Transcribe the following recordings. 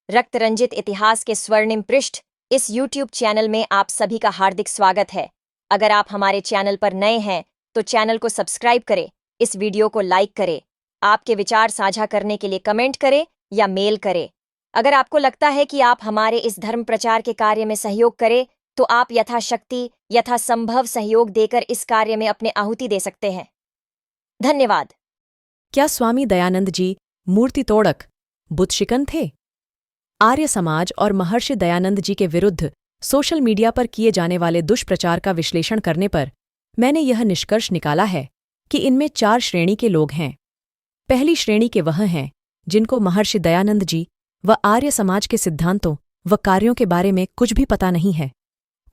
रक्त रंजित इतिहास के स्वर्णिम पृष्ठ इस YouTube चैनल में आप सभी का हार्दिक स्वागत है। अगर आप हमारे चैनल पर नए हैं तो चैनल को सब्सक्राइब करें, इस वीडियो को लाइक करें, आपके विचार साझा करने के लिए कमेंट करें या मेल करें। अगर आपको लगता है कि आप हमारे इस धर्म प्रचार के कार्य में सहयोग करें तो आप यथाशक्ति यथासंभव सहयोग देकर इस कार्य में अपने आहुति दे सकते हैं। धन्यवाद। क्या स्वामी दयानंद जी मूर्ति तोड़क बुतशिकन थे? आर्य समाज और महर्षि दयानंद जी के विरुद्ध सोशल मीडिया पर किए जाने वाले दुष्प्रचार का विश्लेषण करने पर मैंने यह निष्कर्ष निकाला है कि इनमें 4 श्रेणी के लोग हैं। पहली श्रेणी के वह हैं जिनको महर्षि दयानंद जी व आर्य समाज के सिद्धांतों व कार्यों के बारे में कुछ भी पता नहीं है।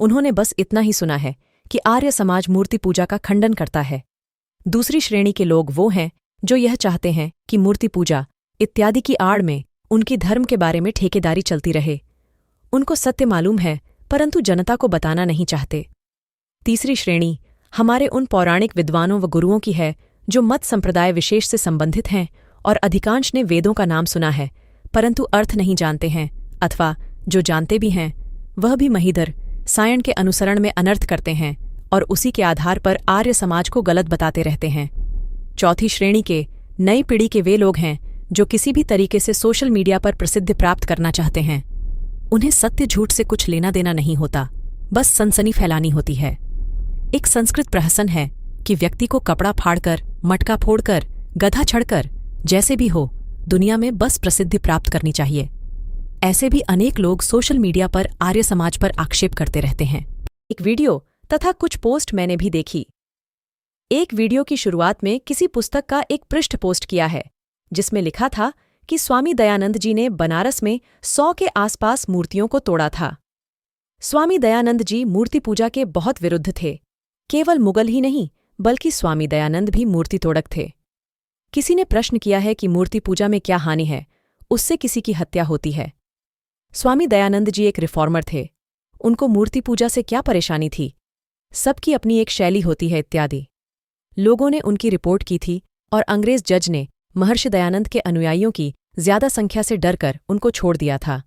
उन्होंने बस इतना ही सुना है कि आर्य समाज मूर्ति पूजा का खंडन करता है। दूसरी श्रेणी के लोग वो हैं जो यह चाहते हैं कि मूर्ति पूजा इत्यादि की आड़ में उनकी धर्म के बारे में ठेकेदारी चलती रहे। उनको सत्य मालूम है परंतु जनता को बताना नहीं चाहते। तीसरी श्रेणी हमारे उन पौराणिक विद्वानों व गुरुओं की है जो मत संप्रदाय विशेष से संबंधित हैं और अधिकांश ने वेदों का नाम सुना है परंतु अर्थ नहीं जानते हैं, अथवा जो जानते भी हैं वह भी महिधर सायण के अनुसरण में अनर्थ करते हैं और उसी के आधार पर आर्य समाज को गलत बताते रहते हैं। चौथी श्रेणी के नई पीढ़ी के वे लोग हैं जो किसी भी तरीके से सोशल मीडिया पर प्रसिद्धि प्राप्त करना चाहते हैं। उन्हें सत्य झूठ से कुछ लेना देना नहीं होता, बस सनसनी फैलानी होती है। एक संस्कृत प्रहसन है कि व्यक्ति को कपड़ा फाड़कर, मटका फोड़कर, गधा चढ़कर, जैसे भी हो दुनिया में बस प्रसिद्धि प्राप्त करनी चाहिए। ऐसे भी अनेक लोग सोशल मीडिया पर आर्य समाज पर आक्षेप करते रहते हैं। एक वीडियो तथा कुछ पोस्ट मैंने भी देखी। एक वीडियो की शुरुआत में किसी पुस्तक का एक पृष्ठ पोस्ट किया है जिसमें लिखा था कि स्वामी दयानंद जी ने बनारस में 100 के आसपास मूर्तियों को तोड़ा था। स्वामी दयानंद जी मूर्ति पूजा के बहुत विरुद्ध थे। केवल मुगल ही नहीं बल्कि स्वामी दयानंद भी मूर्ति तोड़क थे। किसी ने प्रश्न किया है कि मूर्ति पूजा में क्या हानि है, उससे किसी की हत्या होती है। स्वामी दयानंद जी एक रिफॉर्मर थे, उनको मूर्ति पूजा से क्या परेशानी थी? सबकी अपनी एक शैली होती है इत्यादि। लोगों ने उनकी रिपोर्ट की थी और अंग्रेज जज ने महर्षि दयानंद के अनुयायियों की ज्यादा संख्या से डरकर उनको छोड़ दिया था।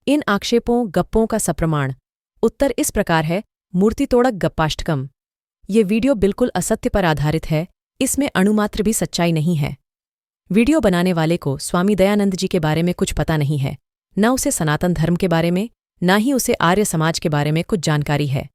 इन आक्षेपों गप्पों का सप्रमाण उत्तर इस प्रकार है: मूर्ति तोड़क गप्पाष्टकम। ये वीडियो बिल्कुल असत्य पर आधारित है, इसमें अणुमात्र भी सच्चाई नहीं है। वीडियो बनाने वाले को स्वामी दयानंद जी के बारे में कुछ पता नहीं है, न उसे सनातन धर्म के बारे में, न ही उसे आर्य समाज के बारे में कुछ जानकारी है।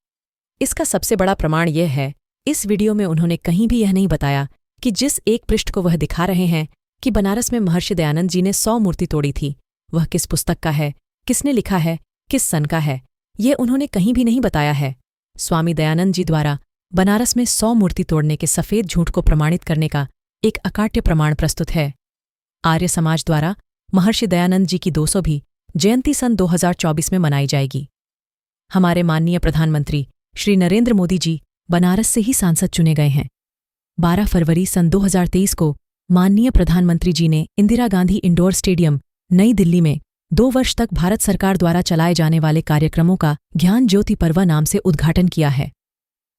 इसका सबसे बड़ा प्रमाण यह है, इस वीडियो में उन्होंने कहीं भी यह नहीं बताया कि जिस एक पृष्ठ को वह दिखा रहे हैं कि बनारस में महर्षि दयानंद जी ने 100 मूर्ति तोड़ी थी, वह किस पुस्तक का है, किसने लिखा है, किस सन का है, ये उन्होंने कहीं भी नहीं बताया है। स्वामी दयानंद जी द्वारा बनारस में 100 मूर्ति तोड़ने के सफेद झूठ को प्रमाणित करने का एक अकाट्य प्रमाण प्रस्तुत है। आर्य समाज द्वारा महर्षि दयानंद जी की 200वीं जयंती सन 2024 में मनाई जाएगी। हमारे माननीय प्रधानमंत्री श्री नरेंद्र मोदी जी बनारस से ही सांसद चुने गए हैं। 12 फरवरी सन 2023 को माननीय प्रधानमंत्री जी ने इंदिरा गांधी इंडोर स्टेडियम नई दिल्ली में 2 वर्ष तक भारत सरकार द्वारा चलाए जाने वाले कार्यक्रमों का ज्ञान ज्योति पर्व नाम से उद्घाटन किया है।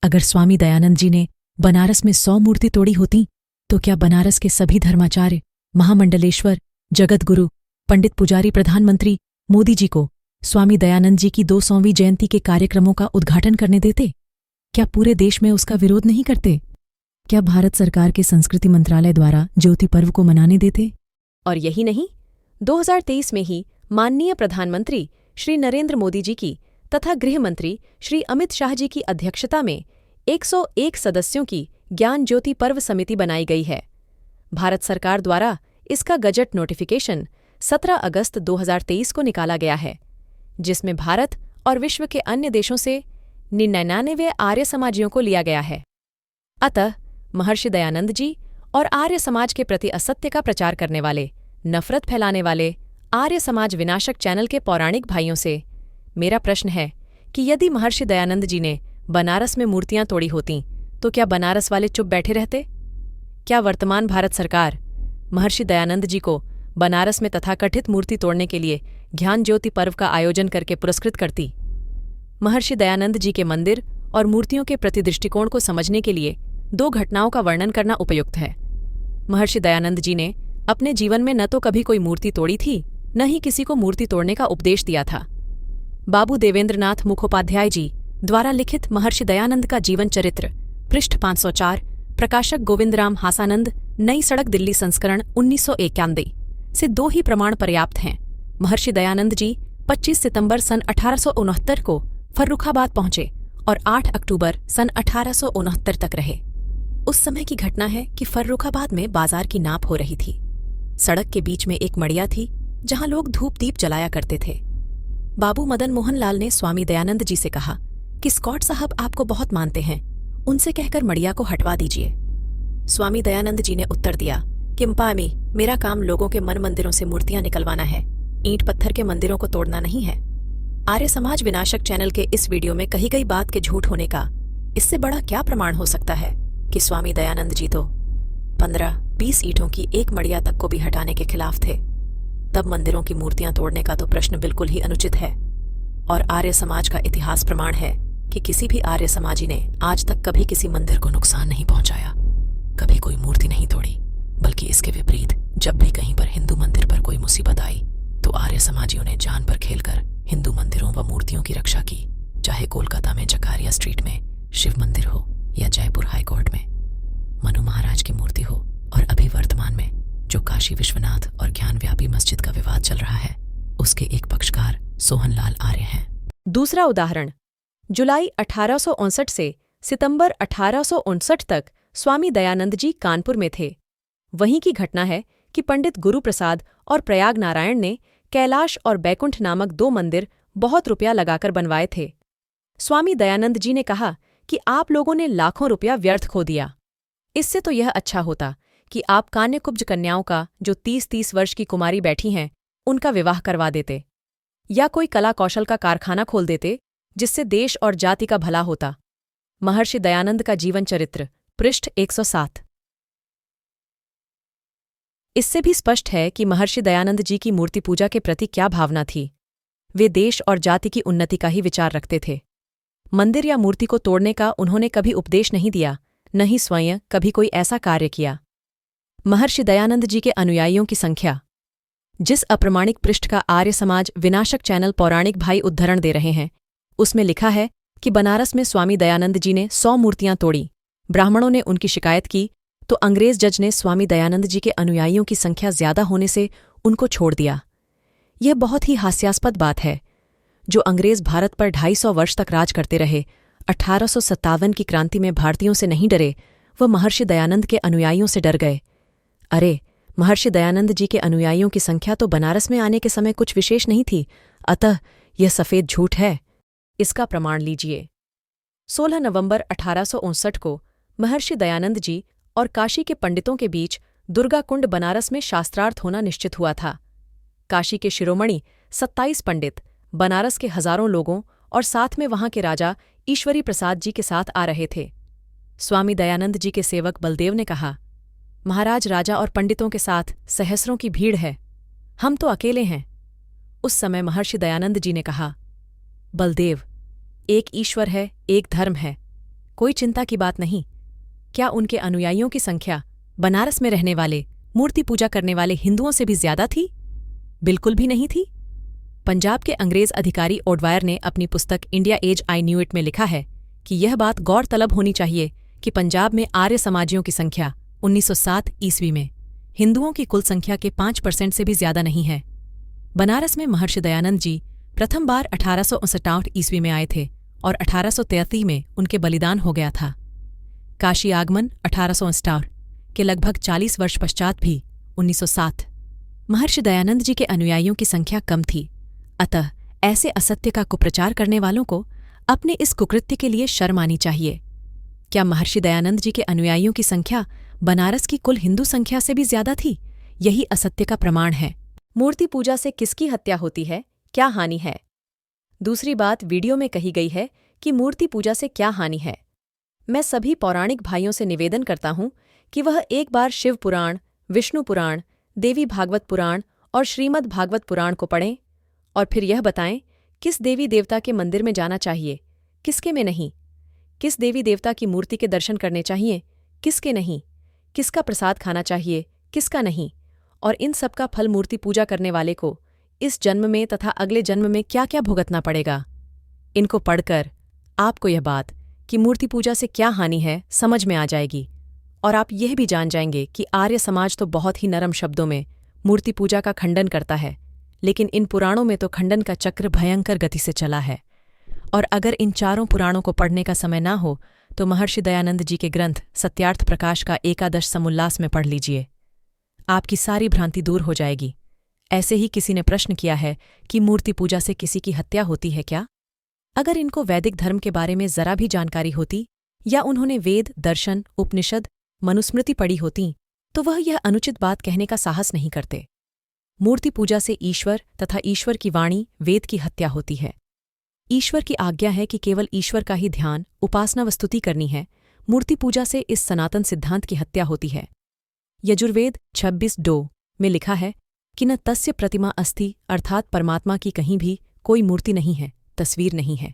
अगर स्वामी दयानंद जी ने बनारस में 100 मूर्ति तोड़ी होती तो क्या बनारस के सभी धर्माचार्य, महामंडलेश्वर, जगतगुरु, पंडित पुजारी प्रधानमंत्री मोदी जी को स्वामी दयानंद जी की 200वीं जयंती के कार्यक्रमों का उद्घाटन करने देते? क्या पूरे देश में उसका विरोध नहीं करते? क्या भारत सरकार के संस्कृति मंत्रालय द्वारा ज्योति पर्व को मनाने देते? और यही नहीं, 2023 में ही माननीय प्रधानमंत्री श्री नरेंद्र मोदी जी की तथा गृह मंत्री श्री अमित शाह जी की अध्यक्षता में 101 सदस्यों की ज्ञान ज्योति पर्व समिति बनाई गई है। भारत सरकार द्वारा इसका गजट नोटिफिकेशन 17 अगस्त 2023 को निकाला गया है, जिसमें भारत और विश्व के अन्य देशों से 99 आर्य समाजियों को लिया गया है। अतः महर्षि दयानंद जी और आर्य समाज के प्रति असत्य का प्रचार करने वाले, नफरत फैलाने वाले आर्य समाज विनाशक चैनल के पौराणिक भाइयों से मेरा प्रश्न है कि यदि महर्षि दयानंद जी ने बनारस में मूर्तियां तोड़ी होतीं तो क्या बनारस वाले चुप बैठे रहते? क्या वर्तमान भारत सरकार महर्षि दयानंद जी को बनारस में तथाकथित मूर्ति तोड़ने के लिए ज्ञान ज्योति पर्व का आयोजन करके पुरस्कृत करती? महर्षि दयानंद जी के मंदिर और मूर्तियों के प्रति दृष्टिकोण को समझने के लिए 2 घटनाओं का वर्णन करना उपयुक्त है। महर्षि दयानंद जी ने अपने जीवन में न तो कभी कोई मूर्ति तोड़ी थी, न ही किसी को मूर्ति तोड़ने का उपदेश दिया था। बाबू देवेंद्रनाथ मुखोपाध्याय जी द्वारा लिखित महर्षि दयानंद का जीवन चरित्र, पृष्ठ 504, प्रकाशक गोविंदराम हासानंद, नई सड़क दिल्ली, संस्करण 1991 से 2 ही प्रमाण पर्याप्त हैं। महर्षि दयानंद जी 25 सितंबर सन 1869 को फर्रुखाबाद पहुंचे और 8 अक्टूबर सन 1869 तक रहे। उस समय की घटना है कि फर्रुखाबाद में बाजार की नाप हो रही थी। सड़क के बीच में एक मड़िया थी जहां लोग धूप दीप जलाया करते थे। बाबू मदन मोहन लाल ने स्वामी दयानंद जी से कहा कि स्कॉट साहब आपको बहुत मानते हैं, उनसे कहकर मड़िया को हटवा दीजिए। स्वामी दयानंद जी ने उत्तर दिया कि म्पामी, मेरा काम लोगों के मन मंदिरों से मूर्तियां निकलवाना है, ईंट पत्थर के मंदिरों को तोड़ना नहीं है। आर्य समाज विनाशक चैनल के इस वीडियो में कही गई बात के झूठ होने का इससे बड़ा क्या प्रमाण हो सकता है कि स्वामी दयानंद जी तो 15-20 ईंटों की एक मड़िया तक को भी हटाने के खिलाफ थे। तब मंदिरों की मूर्तियां तोड़ने का तो प्रश्न बिल्कुल ही अनुचित है। और आर्य समाज का इतिहास प्रमाण है कि किसी भी आर्य समाजी ने आज तक कभी किसी मंदिर को नुकसान नहीं पहुंचाया, कभी कोई मूर्ति नहीं तोड़ी, बल्कि इसके विपरीत जब भी कहीं पर हिंदू मंदिर पर कोई मुसीबत आई तो आर्य समाजियों ने जान पर खेलकर हिंदू मंदिरों व मूर्तियों की रक्षा की, चाहे कोलकाता में जकारिया स्ट्रीट में शिव मंदिर हो या जयपुर हाईकोर्ट में मनु महाराज की मूर्ति हो, और अभी वर्तमान में जो काशी विश्वनाथ और ज्ञानव्यापी मस्जिद का विवाद चल रहा है उसके एक पक्षकार सोहनलाल आर्य हैं। दूसरा उदाहरण, जुलाई 1859 से सितंबर 1859 तक स्वामी दयानंद जी कानपुर में थे। वहीं की घटना है कि पंडित गुरु प्रसाद और प्रयाग नारायण ने कैलाश और बैकुंठ नामक 2 मंदिर बहुत रुपया लगाकर बनवाए थे। स्वामी दयानंद जी ने कहा कि आप लोगों ने लाखों रुपया व्यर्थ खो दिया। इससे तो यह अच्छा होता कि आप कान्यकुब्ज कन्याओं का, जो 30-30 वर्ष की कुमारी बैठी हैं, उनका विवाह करवा देते, या कोई कला कौशल का कारखाना खोल देते, जिससे देश और जाति का भला होता। महर्षि दयानंद का जीवन चरित्र, पृष्ठ 107। इससे भी स्पष्ट है कि महर्षि दयानंद जी की मूर्ति पूजा के प्रति क्या भावना थी। वे देश और जाति की उन्नति का ही विचार रखते थे। मंदिर या मूर्ति को तोड़ने का उन्होंने कभी उपदेश नहीं दिया, न ही स्वयं कभी कोई ऐसा कार्य किया। महर्षि दयानंद जी के अनुयायियों की संख्या, जिस अप्रमाणिक पृष्ठ का आर्य समाज विनाशक चैनल पौराणिक भाई उद्धरण दे रहे हैं, उसमें लिखा है कि बनारस में स्वामी दयानंद जी ने 100 मूर्तियां तोड़ी। ब्राह्मणों ने उनकी शिकायत की तो अंग्रेज जज ने स्वामी दयानंद जी के अनुयायियों की संख्या ज्यादा होने से उनको छोड़ दिया। यह बहुत ही हास्यास्पद बात है। जो अंग्रेज भारत पर 250 वर्ष तक राज करते रहे, 1857 की क्रांति में भारतीयों से नहीं डरे, वह महर्षि दयानंद के अनुयायियों से डर गए। अरे, महर्षि दयानंद जी के अनुयायियों की संख्या तो बनारस में आने के समय कुछ विशेष नहीं थी, अतः यह सफेद झूठ है। इसका प्रमाण लीजिए। 16 नवंबर 1859 को महर्षि दयानंद जी और काशी के पंडितों के बीच दुर्गा कुंड बनारस में शास्त्रार्थ होना निश्चित हुआ था। काशी के शिरोमणि 27 पंडित, बनारस के हजारों लोगों और साथ में वहां के राजा ईश्वरी प्रसाद जी के साथ आ रहे थे। स्वामी दयानंद जी के सेवक बलदेव ने कहा, महाराज, राजा और पंडितों के साथ सहस्रों की भीड़ है, हम तो अकेले हैं। उस समय महर्षि दयानंद जी ने कहा, बलदेव, एक ईश्वर है, एक धर्म है, कोई चिंता की बात नहीं। क्या उनके अनुयायियों की संख्या बनारस में रहने वाले, मूर्ति पूजा करने वाले हिंदुओं से भी ज्यादा थी? बिल्कुल भी नहीं थी। पंजाब के अंग्रेज अधिकारी ओडवायर ने अपनी पुस्तक India as I knew it में लिखा है कि यह बात गौरतलब होनी चाहिए कि पंजाब में आर्य समाजियों की संख्या 1907 ईस्वी में हिंदुओं की कुल संख्या के 5% से भी ज्यादा नहीं है। बनारस में महर्षि दयानंद जी प्रथम बार 1859 ईस्वी में आए थे और 1833 में उनके बलिदान हो गया था। काशी आगमन 1859 के लगभग 40 वर्ष पश्चात भी 1907 महर्षि दयानंद जी के अनुयायियों की संख्या कम थी। अतः ऐसे असत्य का कुप्रचार करने वालों को अपने इस कुकृत्य के लिए शर्म आनी चाहिए। क्या महर्षि दयानंद जी के अनुयायियों की संख्या बनारस की कुल हिंदू संख्या से भी ज्यादा थी? यही असत्य का प्रमाण है। मूर्ति पूजा से किसकी हत्या होती है, क्या हानि है? दूसरी बात वीडियो में कही गई है कि मूर्ति पूजा से क्या हानि है। मैं सभी पौराणिक भाइयों से निवेदन करता हूं कि वह एक बार शिव पुराण, विष्णु पुराण, देवी भागवत पुराण और श्रीमद् भागवत पुराण को पढ़ें और फिर यह बताएं किस देवी देवता के मंदिर में जाना चाहिए, किसके में नहीं, किस देवी देवता की मूर्ति के दर्शन करने चाहिए, किसके नहीं, किसका प्रसाद खाना चाहिए, किसका नहीं, और इन सब का फल मूर्ति पूजा करने वाले को इस जन्म में तथा अगले जन्म में क्या क्या भुगतना पड़ेगा। इनको पढ़कर आपको यह बात कि मूर्ति पूजा से क्या हानि है समझ में आ जाएगी, और आप यह भी जान जाएंगे कि आर्य समाज तो बहुत ही नरम शब्दों में मूर्ति पूजा का खंडन करता है, लेकिन इन पुराणों में तो खंडन का चक्र भयंकर गति से चला है। और अगर इन चारों पुराणों को पढ़ने का समय ना हो तो महर्षि दयानंद जी के ग्रंथ सत्यार्थ प्रकाश का एकादश समुल्लास में पढ़ लीजिए, आपकी सारी भ्रांति दूर हो जाएगी। ऐसे ही किसी ने प्रश्न किया है कि मूर्ति पूजा से किसी की हत्या होती है क्या? अगर इनको वैदिक धर्म के बारे में जरा भी जानकारी होती या उन्होंने वेद, दर्शन, उपनिषद, मनुस्मृति पढ़ी होती तो वह यह अनुचित बात कहने का साहस नहीं करते। मूर्ति पूजा से ईश्वर तथा ईश्वर की वाणी, वेद की हत्या होती है। ईश्वर की आज्ञा है कि केवल ईश्वर का ही ध्यान, उपासना व स्तुति करनी है। मूर्ति पूजा से इस सनातन सिद्धांत की हत्या होती है। यजुर्वेद 26:2 में लिखा है कि न तस्य प्रतिमा अस्ति, अर्थात परमात्मा की कहीं भी कोई मूर्ति नहीं है, तस्वीर नहीं है।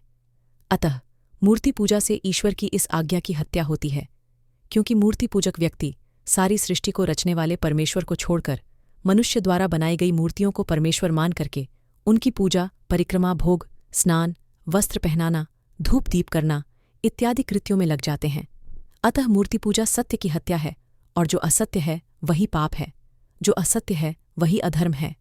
अतः मूर्ति पूजा से ईश्वर की इस आज्ञा की हत्या होती है, क्योंकि मूर्ति पूजक व्यक्ति सारी सृष्टि को रचने वाले परमेश्वर को छोड़कर मनुष्य द्वारा बनाई गई मूर्तियों को परमेश्वर मान करके उनकी पूजा, परिक्रमा, भोग, स्नान, वस्त्र पहनाना, धूप दीप करना इत्यादि कृत्यों में लग जाते हैं। अतः मूर्ति पूजा सत्य की हत्या है, और जो असत्य है वही पाप है, जो असत्य है वही अधर्म है।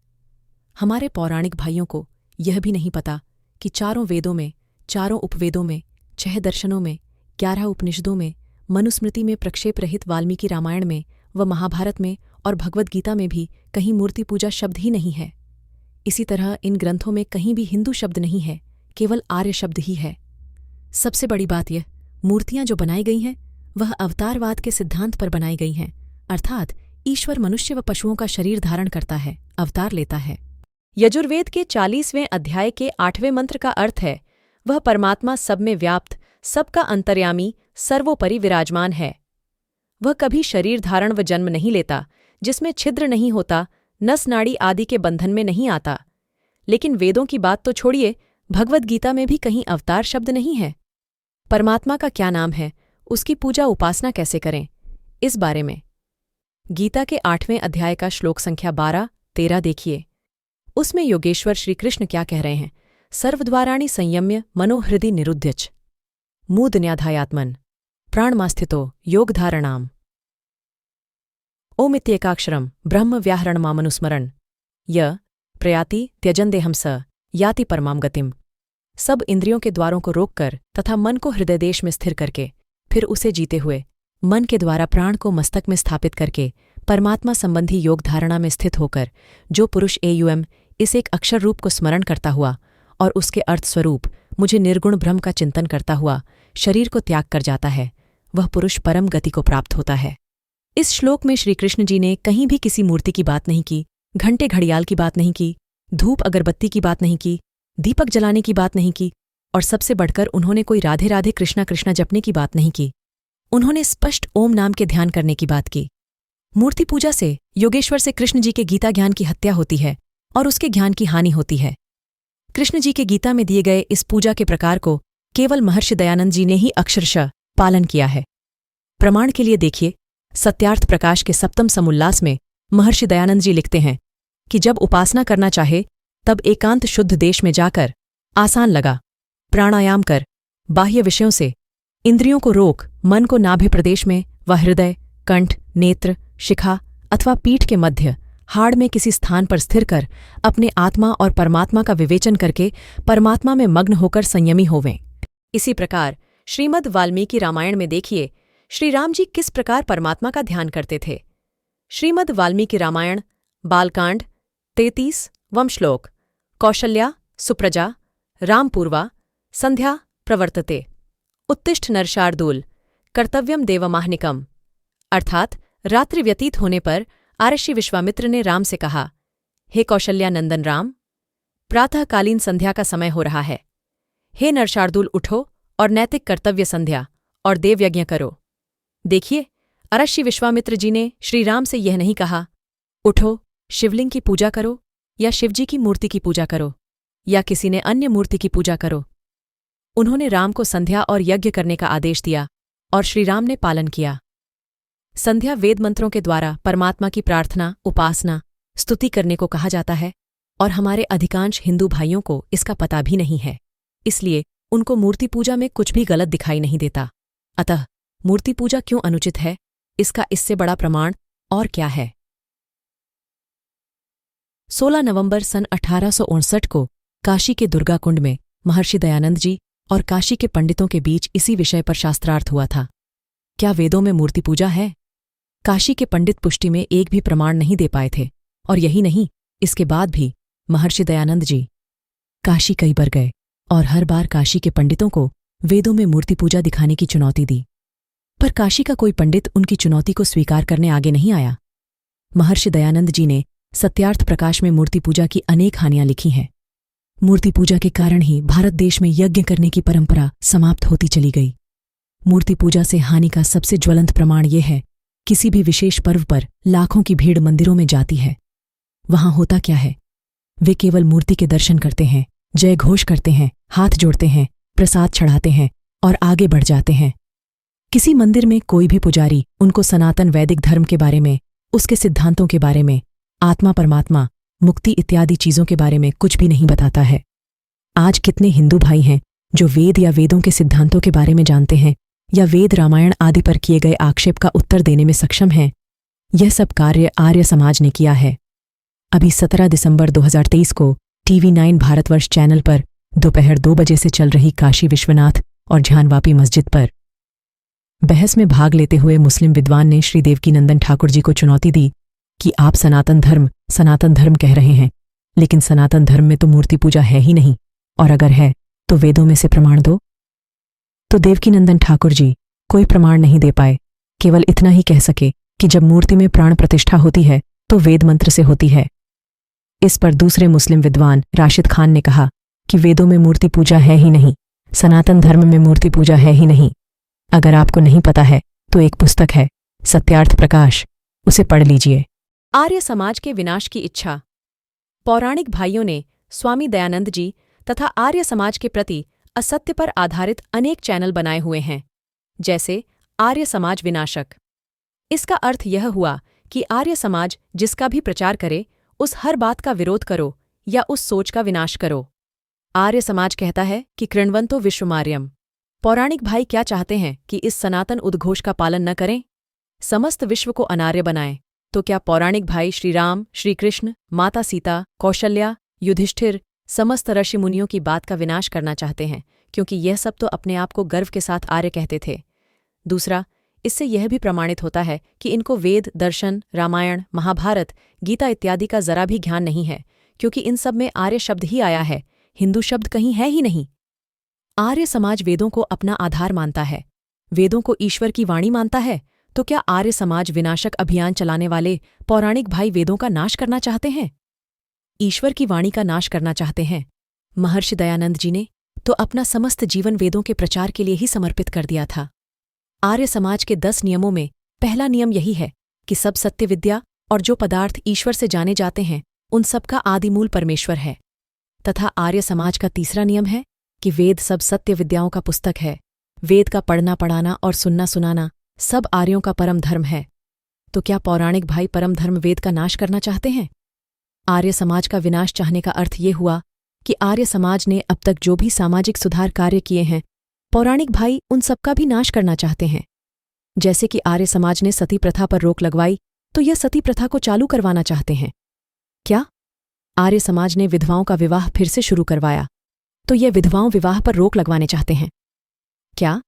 हमारे पौराणिक भाइयों को यह भी नहीं पता कि चारों वेदों में, चारों उपवेदों में, 6 दर्शनों में, 11 उपनिषदों में, मनुस्मृति में प्रक्षेप रहित वाल्मीकि रामायण में व महाभारत में और भगवद गीता में भी कहीं मूर्ति पूजा शब्द ही नहीं है। इसी तरह इन ग्रंथों में कहीं भी हिंदू शब्द नहीं है, केवल आर्य शब्द ही है। सबसे बड़ी बात यह, मूर्तियां जो बनाई गई हैं वह अवतारवाद के सिद्धांत पर बनाई गई हैं, अर्थात ईश्वर मनुष्य व पशुओं का शरीर धारण करता है, अवतार लेता है। यजुर्वेद के 40वें अध्याय के 8वें मंत्र का अर्थ है, वह परमात्मा सब में व्याप्त, सबका अंतर्यामी, सर्वोपरि विराजमान है। वह कभी शरीर धारण व जन्म नहीं लेता, जिसमें छिद्र नहीं होता, नस नाड़ी आदि के बंधन में नहीं आता। लेकिन वेदों की बात तो छोड़िए, भगवद गीता में भी कहीं अवतार शब्द नहीं है। परमात्मा का क्या नाम है, उसकी पूजा उपासना कैसे करें, इस बारे में गीता के 8वें अध्याय का श्लोक संख्या 12-13 देखिए। उसमें योगेश्वर श्री कृष्ण क्या कह रहे हैं? सर्वद्वाराणि संयम्य मनोहृदि निरुध्यच मूदन्याधायात्मन प्राणमास्थितो योगधारणाम ओमित्येकाक्षरम ब्रह्म व्याहरणमामनुस्मरण य प्रयाति त्यजन्देहम स याति परमाम गतिम। सब इंद्रियों के द्वारों को रोककर तथा मन को हृदय देश में स्थिर करके फिर उसे जीते हुए मन के द्वारा प्राण को मस्तक में स्थापित करके परमात्मा संबंधी योग धारणा में स्थित होकर जो पुरुष एयुएम इस एक अक्षर रूप को स्मरण करता हुआ और उसके अर्थ स्वरूप मुझे निर्गुण ब्रह्म का चिंतन करता हुआ शरीर को त्याग कर जाता है, वह पुरुष परम गति को प्राप्त होता है। इस श्लोक में श्री कृष्ण जी ने कहीं भी किसी मूर्ति की बात नहीं की, घंटे घड़ियाल की बात नहीं की, धूप अगरबत्ती की बात नहीं की, दीपक जलाने की बात नहीं की, और सबसे बढ़कर उन्होंने कोई राधे राधे कृष्णा कृष्णा जपने की बात नहीं की। उन्होंने स्पष्ट ओम नाम के ध्यान करने की बात की। मूर्ति पूजा से योगेश्वर से कृष्ण जी के गीता ज्ञान की हत्या होती है और उसके ज्ञान की हानि होती है। कृष्ण जी के गीता में दिए गए इस पूजा के प्रकार को केवल महर्षि दयानंद जी ने ही अक्षरशः पालन किया है। प्रमाण के लिए देखिए, सत्यार्थ प्रकाश के 7वें समुल्लास में महर्षि दयानंद जी लिखते हैं कि जब उपासना करना चाहे तब एकांत शुद्ध देश में जाकर आसान लगा प्राणायाम कर, बाह्य विषयों से इंद्रियों को रोक, मन को नाभि प्रदेश में व हृदय, कंठ, नेत्र, शिखा अथवा पीठ के मध्य हाड़ में किसी स्थान पर स्थिर कर अपने आत्मा और परमात्मा का विवेचन करके परमात्मा में मग्न होकर संयमी होवें। इसी प्रकार श्रीमद् वाल्मीकि रामायण में देखिए श्री राम जी किस प्रकार परमात्मा का ध्यान करते थे। श्रीमद् वाल्मीकि रामायण बालकांड 33वां श्लोक। कौशल्या सुप्रजा रामपूर्वा संध्या प्रवर्तते उत्तिष्ठ नरशार्दूल कर्तव्यम देवमाहनिकम। अर्थात रात्रि व्यतीत होने पर आर्षि विश्वामित्र ने राम से कहा, हे कौशल्या नंदन राम, प्रातःकालीन संध्या का समय हो रहा है। हे नरशार्दूल, उठो और नैतिक कर्तव्य संध्या और देवयज्ञ करो। देखिए, आर्षि विश्वामित्र जी ने श्री राम से यह नहीं कहा, उठो शिवलिंग की पूजा करो या शिवजी की मूर्ति की पूजा करो या किसी ने अन्य मूर्ति की पूजा करो। उन्होंने राम को संध्या और यज्ञ करने का आदेश दिया और श्रीराम ने पालन किया। संध्या वेद मंत्रों के द्वारा परमात्मा की प्रार्थना, उपासना, स्तुति करने को कहा जाता है और हमारे अधिकांश हिंदू भाइयों को इसका पता भी नहीं है, इसलिए उनको मूर्ति पूजा में कुछ भी गलत दिखाई नहीं देता। अतः मूर्ति पूजा क्यों अनुचित है, इसका इससे बड़ा प्रमाण और क्या है। 16 नवंबर सन 1859 को काशी के दुर्गा कुंड में महर्षि दयानंद जी और काशी के पंडितों के बीच इसी विषय पर शास्त्रार्थ हुआ था। क्या वेदों में मूर्ति पूजा है? काशी के पंडित पुष्टि में एक भी प्रमाण नहीं दे पाए थे, और यही नहीं, इसके बाद भी महर्षि दयानंद जी काशी कई बार गए और हर बार काशी के पंडितों को वेदों में मूर्ति पूजा दिखाने की चुनौती दी, पर काशी का कोई पंडित उनकी चुनौती को स्वीकार करने आगे नहीं आया। महर्षि दयानंद जी ने सत्यार्थ प्रकाश में मूर्ति पूजा की अनेक हानियां लिखी हैं। मूर्ति पूजा के कारण ही भारत देश में यज्ञ करने की परंपरा समाप्त होती चली गई। मूर्ति पूजा से हानि का सबसे ज्वलंत प्रमाण यह है, किसी भी विशेष पर्व पर लाखों की भीड़ मंदिरों में जाती है। वहां होता क्या है? वे केवल मूर्ति के दर्शन करते हैं, जय घोष करते हैं, हाथ जोड़ते हैं, प्रसाद चढ़ाते हैं और आगे बढ़ जाते हैं। किसी मंदिर में कोई भी पुजारी उनको सनातन वैदिक धर्म के बारे में, उसके सिद्धांतों के बारे में, आत्मा परमात्मा, मुक्ति इत्यादि चीजों के बारे में कुछ भी नहीं बताता है। आज कितने हिंदू भाई हैं जो वेद या वेदों के सिद्धांतों के बारे में जानते हैं या वेद रामायण आदि पर किए गए आक्षेप का उत्तर देने में सक्षम हैं? यह सब कार्य आर्य समाज ने किया है। अभी 17 दिसंबर 2023 को TV9 भारतवर्ष चैनल पर दोपहर 2 बजे से चल रही काशी विश्वनाथ और झानवापी मस्जिद पर बहस में भाग लेते हुए मुस्लिम विद्वान ने श्री देवकीनंदन ठाकुर जी को चुनौती दी कि आप सनातन धर्म कह रहे हैं, लेकिन सनातन धर्म में तो मूर्ति पूजा है ही नहीं, और अगर है तो वेदों में से प्रमाण दो। तो देवकीनंदन ठाकुर जी कोई प्रमाण नहीं दे पाए, केवल इतना ही कह सके कि जब मूर्ति में प्राण प्रतिष्ठा होती है तो वेद मंत्र से होती है। इस पर दूसरे मुस्लिम विद्वान राशिद खान ने कहा कि वेदों में मूर्ति पूजा है ही नहीं, सनातन धर्म में मूर्ति पूजा है ही नहीं। अगर आपको नहीं पता है तो एक पुस्तक है सत्यार्थ प्रकाश, उसे पढ़ लीजिए। आर्य समाज के विनाश की इच्छा। पौराणिक भाइयों ने स्वामी दयानंद जी तथा आर्य समाज के प्रति असत्य पर आधारित अनेक चैनल बनाए हुए हैं, जैसे आर्य समाज विनाशक। इसका अर्थ यह हुआ कि आर्य समाज जिसका भी प्रचार करे उस हर बात का विरोध करो या उस सोच का विनाश करो। आर्य समाज कहता है कि कृण्वन्तो विश्वमार्यम। पौराणिक भाई क्या चाहते हैं कि इस सनातन उद्घोष का पालन न करें, समस्त विश्व को अनार्य बनाएं। तो क्या पौराणिक भाई श्री राम, श्री कृष्ण, माता सीता, कौशल्या, युधिष्ठिर, समस्त ऋषि मुनियों की बात का विनाश करना चाहते हैं, क्योंकि यह सब तो अपने आप को गर्व के साथ आर्य कहते थे। दूसरा, इससे यह भी प्रमाणित होता है कि इनको वेद, दर्शन, रामायण, महाभारत, गीता इत्यादि का जरा भी ज्ञान नहीं है, क्योंकि इन सब में आर्य शब्द ही आया है, हिंदू शब्द कहीं है ही नहीं। आर्य समाज वेदों को अपना आधार मानता है, वेदों को ईश्वर की वाणी मानता है। तो क्या आर्य समाज विनाशक अभियान चलाने वाले पौराणिक भाई वेदों का नाश करना चाहते हैं, ईश्वर की वाणी का नाश करना चाहते हैं? महर्षि दयानंद जी ने तो अपना समस्त जीवन वेदों के प्रचार के लिए ही समर्पित कर दिया था। आर्य समाज के 10 नियमों में पहला नियम यही है कि सब सत्य विद्या और जो पदार्थ ईश्वर से जाने जाते हैं उन सबका आदिमूल परमेश्वर है। तथा आर्य समाज का तीसरा नियम है कि वेद सब सत्य विद्याओं का पुस्तक है। वेद का पढ़ना पढ़ाना और सुनना सुनाना सब आर्यों का परम धर्म है। तो क्या पौराणिक भाई परम धर्म वेद का नाश करना चाहते हैं? आर्य समाज का विनाश चाहने का अर्थ ये हुआ कि आर्य समाज ने अब तक जो भी सामाजिक सुधार कार्य किए हैं, पौराणिक भाई उन सबका भी नाश करना चाहते हैं। जैसे कि आर्य समाज ने सती प्रथा पर रोक लगवाई, तो यह सती प्रथा को चालू करवाना चाहते हैं। क्या आर्य समाज ने विधवाओं का विवाह फिर से शुरू करवाया, तो यह विधवाओं विवाह पर रोक लगवाने चाहते हैं? क्या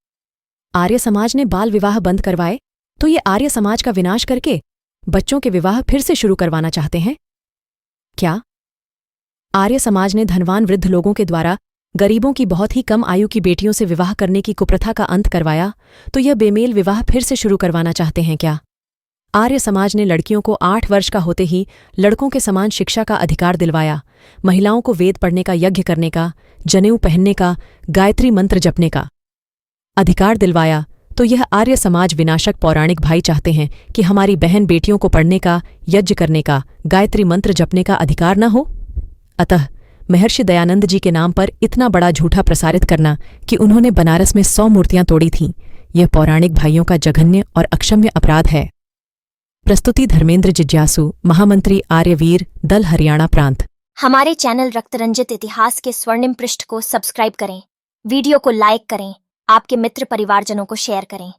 आर्य समाज ने बाल विवाह बंद करवाए, तो ये आर्य समाज का विनाश करके बच्चों के विवाह फिर से शुरू करवाना चाहते हैं? क्या आर्य समाज ने धनवान वृद्ध लोगों के द्वारा गरीबों की बहुत ही कम आयु की बेटियों से विवाह करने की कुप्रथा का अंत करवाया, तो यह बेमेल विवाह फिर से शुरू करवाना चाहते हैं क्या? आर्य समाज ने लड़कियों को 8 वर्ष का होते ही लड़कों के समान शिक्षा का अधिकार दिलवाया, महिलाओं को वेद पढ़ने का, यज्ञ करने का, जनेऊ पहनने का, गायत्री मंत्र जपने का अधिकार दिलवाया, तो यह आर्य समाज विनाशक पौराणिक भाई चाहते हैं कि हमारी बहन बेटियों को पढ़ने का, यज्ञ करने का, गायत्री मंत्र जपने का अधिकार न हो। अतः महर्षि दयानंद जी के नाम पर इतना बड़ा झूठा प्रसारित करना कि उन्होंने बनारस में 100 मूर्तियां तोड़ी थीं, यह पौराणिक भाइयों का जघन्य और अक्षम्य अपराध है। प्रस्तुति धर्मेंद्र जिज्ञासु, महामंत्री आर्यवीर दल, हरियाणा प्रांत। हमारे चैनल रक्तरंजित इतिहास के स्वर्णिम पृष्ठ को सब्सक्राइब करें, वीडियो को लाइक करें, आपके मित्र परिवारजनों को शेयर करें।